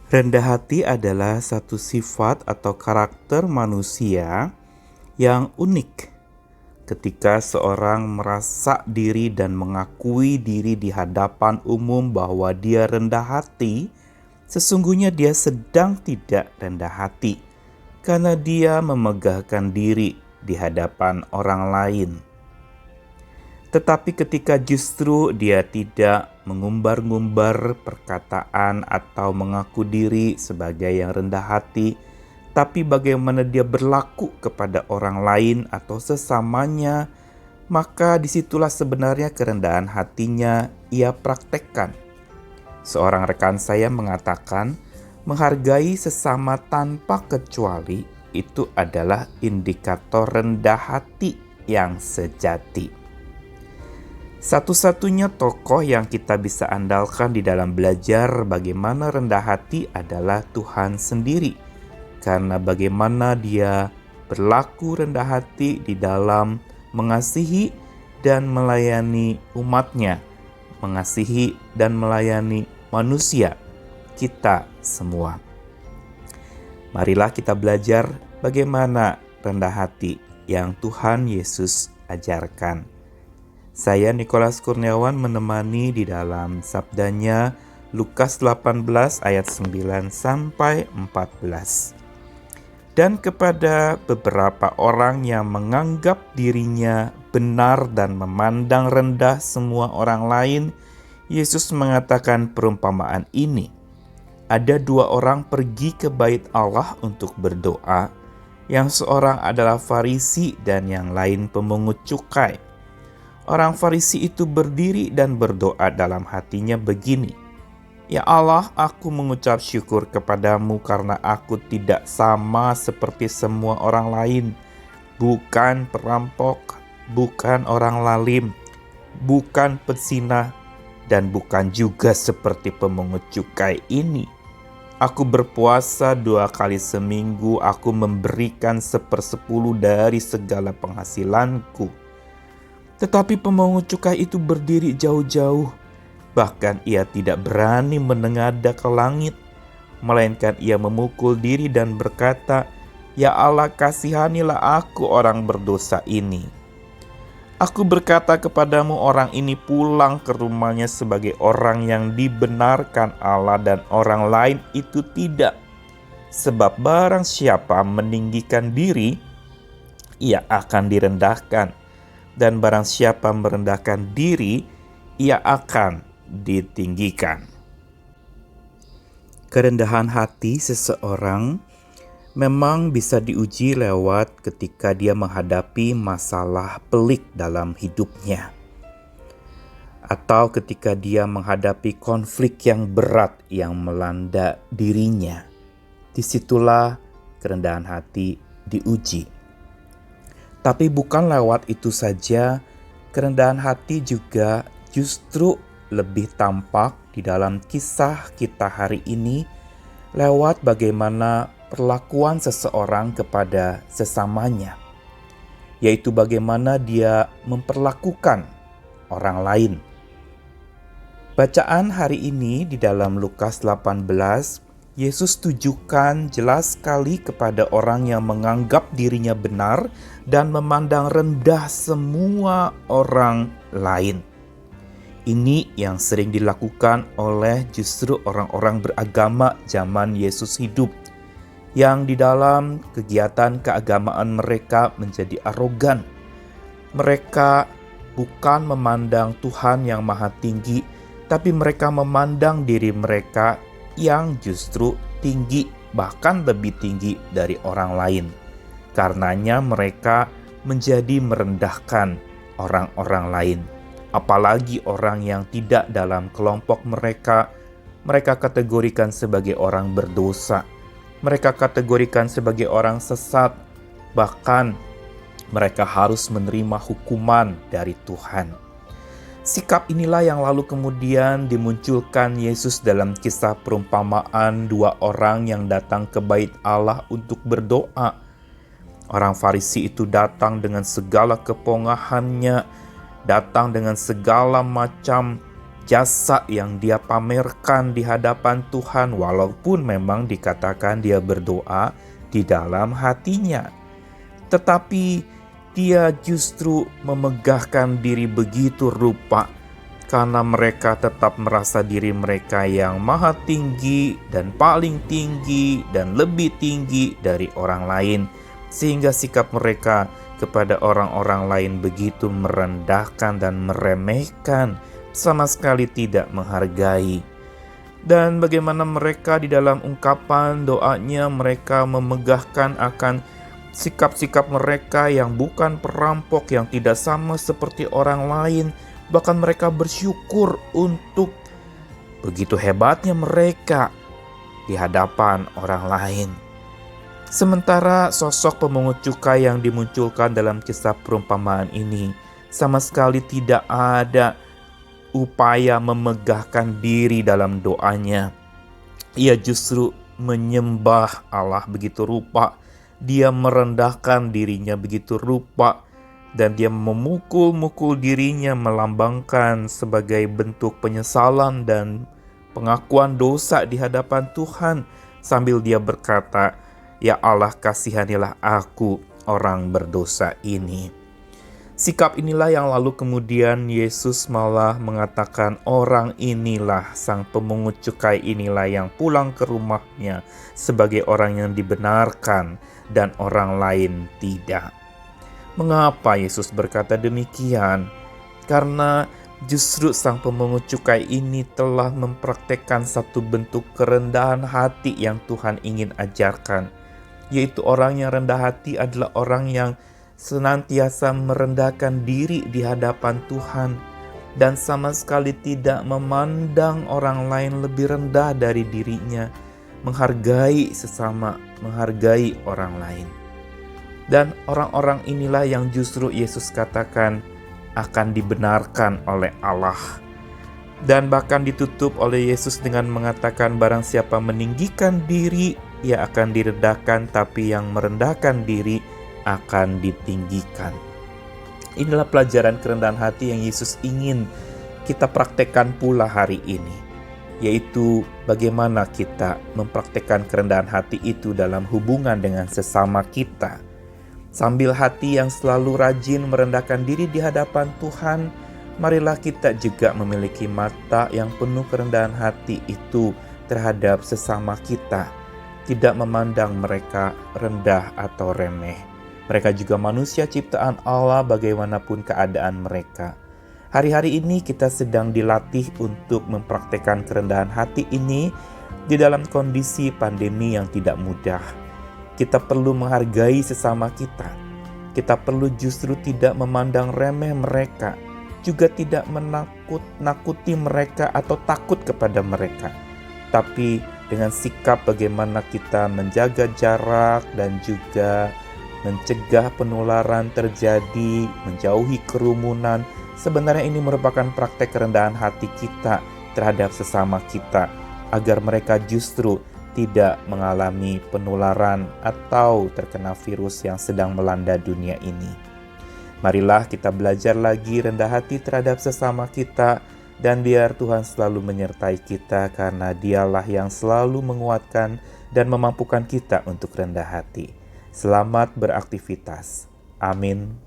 Rendah hati adalah satu sifat atau karakter manusia yang unik. Ketika seorang merasa diri dan mengakui diri di hadapan umum bahwa dia rendah hati, sesungguhnya dia sedang tidak rendah hati karena dia memegahkan diri di hadapan orang lain. Tetapi ketika justru dia tidak mengumbar-ngumbar perkataan atau mengaku diri sebagai yang rendah hati, tapi bagaimana dia berlaku kepada orang lain atau sesamanya, maka disitulah sebenarnya kerendahan hatinya ia praktekkan. Seorang rekan saya mengatakan, menghargai sesama tanpa kecuali itu adalah indikator rendah hati yang sejati. Satu-satunya tokoh yang kita bisa andalkan di dalam belajar bagaimana rendah hati adalah Tuhan sendiri. Karena bagaimana dia berlaku rendah hati di dalam mengasihi dan melayani umatnya, mengasihi dan melayani manusia, kita semua. Marilah kita belajar bagaimana rendah hati yang Tuhan Yesus ajarkan. Saya Nikolas Kurniawan menemani di dalam sabdanya Lukas 18 ayat 9 sampai 14. Dan kepada beberapa orang yang menganggap dirinya benar dan memandang rendah semua orang lain, Yesus mengatakan perumpamaan ini. Ada dua orang pergi ke bait Allah untuk berdoa, yang seorang adalah Farisi dan yang lain pemungut cukai. Orang Farisi itu berdiri dan berdoa dalam hatinya begini, "Ya Allah, aku mengucap syukur kepadamu karena aku tidak sama seperti semua orang lain, bukan perampok, bukan orang lalim, bukan pezina, dan bukan juga seperti pemungut cukai ini. Aku berpuasa 2 kali seminggu, aku memberikan 1/10 dari segala penghasilanku." Tetapi pemungut cukai itu berdiri jauh-jauh, bahkan ia tidak berani menengadah ke langit, melainkan ia memukul diri dan berkata, "Ya Allah, kasihanilah aku orang berdosa ini." Aku berkata kepadamu, orang ini pulang ke rumahnya sebagai orang yang dibenarkan Allah dan orang lain itu tidak. Sebab barang siapa meninggikan diri, ia akan direndahkan. Dan barang siapa merendahkan diri, ia akan ditinggikan. Kerendahan hati seseorang memang bisa diuji lewat ketika dia menghadapi masalah pelik dalam hidupnya. Atau ketika dia menghadapi konflik yang berat yang melanda dirinya. Disitulah kerendahan hati diuji. Tapi bukan lewat itu saja, kerendahan hati juga justru lebih tampak di dalam kisah kita hari ini lewat bagaimana perlakuan seseorang kepada sesamanya, yaitu bagaimana dia memperlakukan orang lain. Bacaan hari ini di dalam Lukas 18, Yesus tujukan jelas sekali kepada orang yang menganggap dirinya benar dan memandang rendah semua orang lain. Ini yang sering dilakukan oleh justru orang-orang beragama zaman Yesus hidup, yang di dalam kegiatan keagamaan mereka menjadi arogan. Mereka bukan memandang Tuhan yang maha tinggi, tapi mereka memandang diri mereka yang justru tinggi, bahkan lebih tinggi dari orang lain. Karenanya mereka menjadi merendahkan orang-orang lain. Apalagi orang yang tidak dalam kelompok mereka kategorikan sebagai orang berdosa. Mereka kategorikan sebagai orang sesat. Bahkan mereka harus menerima hukuman dari Tuhan. Sikap inilah yang lalu kemudian dimunculkan Yesus dalam kisah perumpamaan dua orang yang datang ke bait Allah untuk berdoa. Orang Farisi itu datang dengan segala kepongahannya, datang dengan segala macam jasa yang dia pamerkan di hadapan Tuhan, walaupun memang dikatakan dia berdoa di dalam hatinya. Tetapi dia justru memegahkan diri begitu rupa karena mereka tetap merasa diri mereka yang maha tinggi dan paling tinggi dan lebih tinggi dari orang lain, sehingga sikap mereka kepada orang-orang lain begitu merendahkan dan meremehkan, sama sekali tidak menghargai. Dan bagaimana mereka di dalam ungkapan doanya mereka memegahkan akan sikap-sikap mereka yang bukan perampok, yang tidak sama seperti orang lain. Bahkan mereka bersyukur untuk begitu hebatnya mereka di hadapan orang lain. Sementara sosok pemungut cukai yang dimunculkan dalam kisah perumpamaan ini sama sekali tidak ada upaya memegahkan diri dalam doanya. Ia justru menyembah Allah begitu rupa. Dia merendahkan dirinya begitu rupa. Dan dia memukul-mukul dirinya melambangkan sebagai bentuk penyesalan dan pengakuan dosa di hadapan Tuhan. Sambil dia berkata, "Ya Allah, kasihanilah aku orang berdosa ini." Sikap inilah yang lalu kemudian Yesus malah mengatakan orang inilah, sang pemungut cukai inilah yang pulang ke rumahnya sebagai orang yang dibenarkan dan orang lain tidak. Mengapa Yesus berkata demikian? Karena justru sang pemungut cukai ini telah mempraktekkan satu bentuk kerendahan hati yang Tuhan ingin ajarkan, yaitu orang yang rendah hati adalah orang yang senantiasa merendahkan diri di hadapan Tuhan dan sama sekali tidak memandang orang lain lebih rendah dari dirinya, menghargai sesama, menghargai orang lain. Dan orang-orang inilah yang justru Yesus katakan akan dibenarkan oleh Allah. Dan bahkan ditutup oleh Yesus dengan mengatakan barang siapa meninggikan diri, ia akan direndahkan, tapi yang merendahkan diri akan ditinggikan. Inilah pelajaran kerendahan hati yang Yesus ingin kita praktekkan pula hari ini, yaitu bagaimana kita mempraktekkan kerendahan hati itu dalam hubungan dengan sesama kita. Sambil hati yang selalu rajin merendahkan diri di hadapan Tuhan, marilah kita juga memiliki mata yang penuh kerendahan hati itu terhadap sesama kita. Tidak memandang mereka rendah atau remeh. Mereka juga manusia ciptaan Allah bagaimanapun keadaan mereka. Hari-hari ini kita sedang dilatih untuk mempraktekkan kerendahan hati ini di dalam kondisi pandemi yang tidak mudah. Kita perlu menghargai sesama kita. Kita perlu justru tidak memandang remeh mereka, juga tidak menakut-nakuti mereka atau takut kepada mereka. Tapi dengan sikap bagaimana kita menjaga jarak dan juga mencegah penularan terjadi, menjauhi kerumunan, sebenarnya ini merupakan praktek kerendahan hati kita terhadap sesama kita, agar mereka justru tidak mengalami penularan atau terkena virus yang sedang melanda dunia ini. Marilah kita belajar lagi rendah hati terhadap sesama kita, dan biar Tuhan selalu menyertai kita karena Dialah yang selalu menguatkan dan memampukan kita untuk rendah hati. Selamat beraktivitas. Amin.